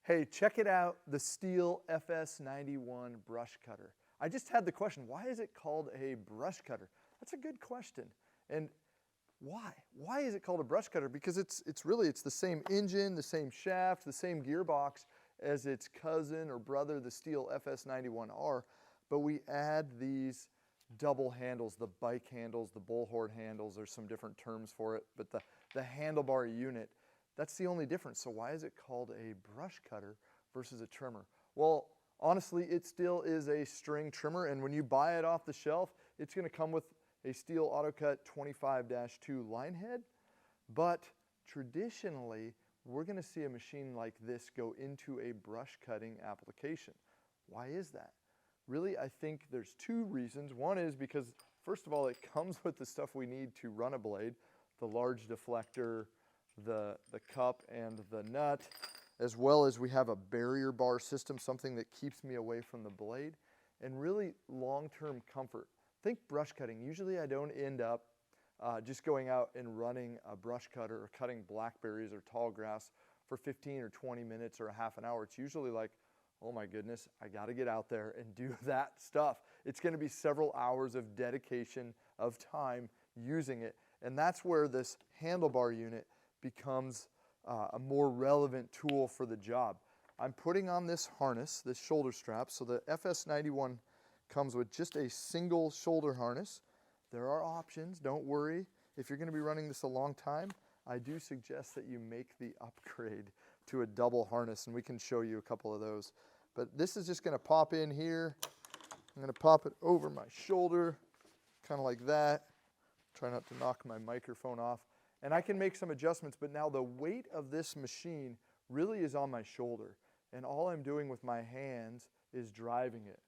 Hey, check it out, the STIHL FS 91 brush cutter. I just had the question, why is it called a brush cutter? That's a good question. And why? Why is it called a brush cutter? Because it's the same engine, the same shaft, the same gearbox as its cousin or brother, the STIHL FS 91R, but we add these double handles, the bike handles, the bullhorn handles, there's some different terms for it, but the handlebar unit, that's the only difference. So why is it called a brush cutter versus a trimmer? Well, honestly, it still is a string trimmer, and when you buy it off the shelf, it's going to come with a STIHL AutoCut 25-2 line head, but traditionally, we're going to see a machine like this go into a brush cutting application. Why is that? Really, I think there's two reasons. One is because, first of all, it comes with the stuff we need to run a blade, the large deflector, the cup and the nut, as well as we have a barrier bar system, something that keeps me away from the blade, and really long-term comfort. Think brush cutting. Usually I don't end up just going out and running a brush cutter or cutting blackberries or tall grass for 15 or 20 minutes or a half an hour. It's usually like, oh my goodness, I got to get out there and do that stuff. It's going to be several hours of dedication of time using it. And that's where this handlebar unit becomes a more relevant tool for the job. I'm putting on this harness, this shoulder strap. So the FS91 comes with just a single shoulder harness. There are options, don't worry. If you're going to be running this a long time, I do suggest that you make the upgrade to a double harness, and we can show you a couple of those. But this is just going to pop in here. I'm going to pop it over my shoulder, kind of like that. Try not to knock my microphone off. And I can make some adjustments, but now the weight of this machine really is on my shoulder. And all I'm doing with my hands is driving it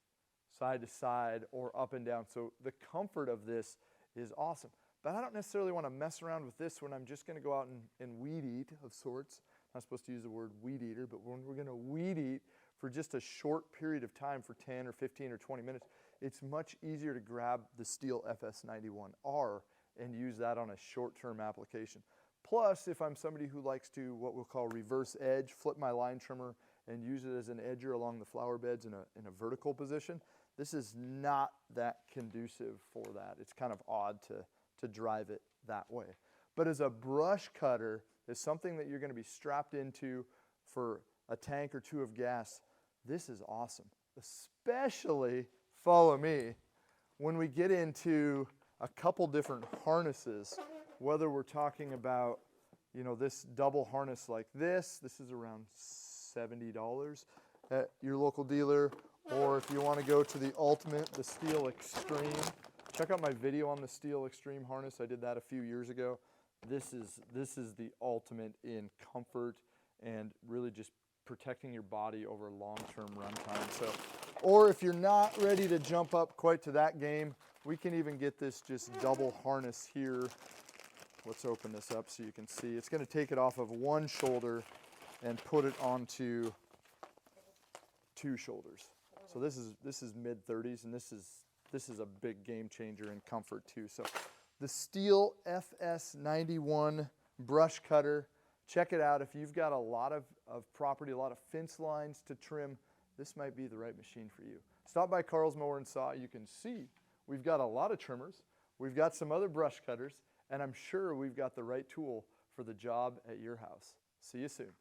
side to side or up and down. So the comfort of this is awesome. But I don't necessarily want to mess around with this when I'm just going to go out and weed eat of sorts. I'm not supposed to use the word weed eater, but when we're going to weed eat for just a short period of time for 10 or 15 or 20 minutes, it's much easier to grab the STIHL FS91R and use that on a short-term application. Plus, if I'm somebody who likes to what we'll call reverse edge, flip my line trimmer and use it as an edger along the flower beds in a vertical position, this is not that conducive for that. It's kind of odd to drive it that way. But as a brush cutter, is something that you're going to be strapped into for a tank or two of gas, this is awesome. Especially, follow me, when we get into a couple different harnesses, whether we're talking about, you know, this double harness like this is around $70 at your local dealer, or if you want to go to the ultimate, the STIHL Extreme. Check out my video on the STIHL Extreme harness. I did that a few years ago. This is the ultimate in comfort and really just protecting your body over long-term runtime. So, or if you're not ready to jump up quite to that game, we can even get this just double harness here. Let's open this up so you can see. It's going to take it off of one shoulder and put it onto two shoulders. So this is mid-30s, and this is a big game changer in comfort too. So the STIHL FS91 brush cutter, check it out. If you've got a lot of property, a lot of fence lines to trim, this might be the right machine for you. Stop by Carl's Mower and Saw. You can see we've got a lot of trimmers. We've got some other brush cutters, and I'm sure we've got the right tool for the job at your house. See you soon.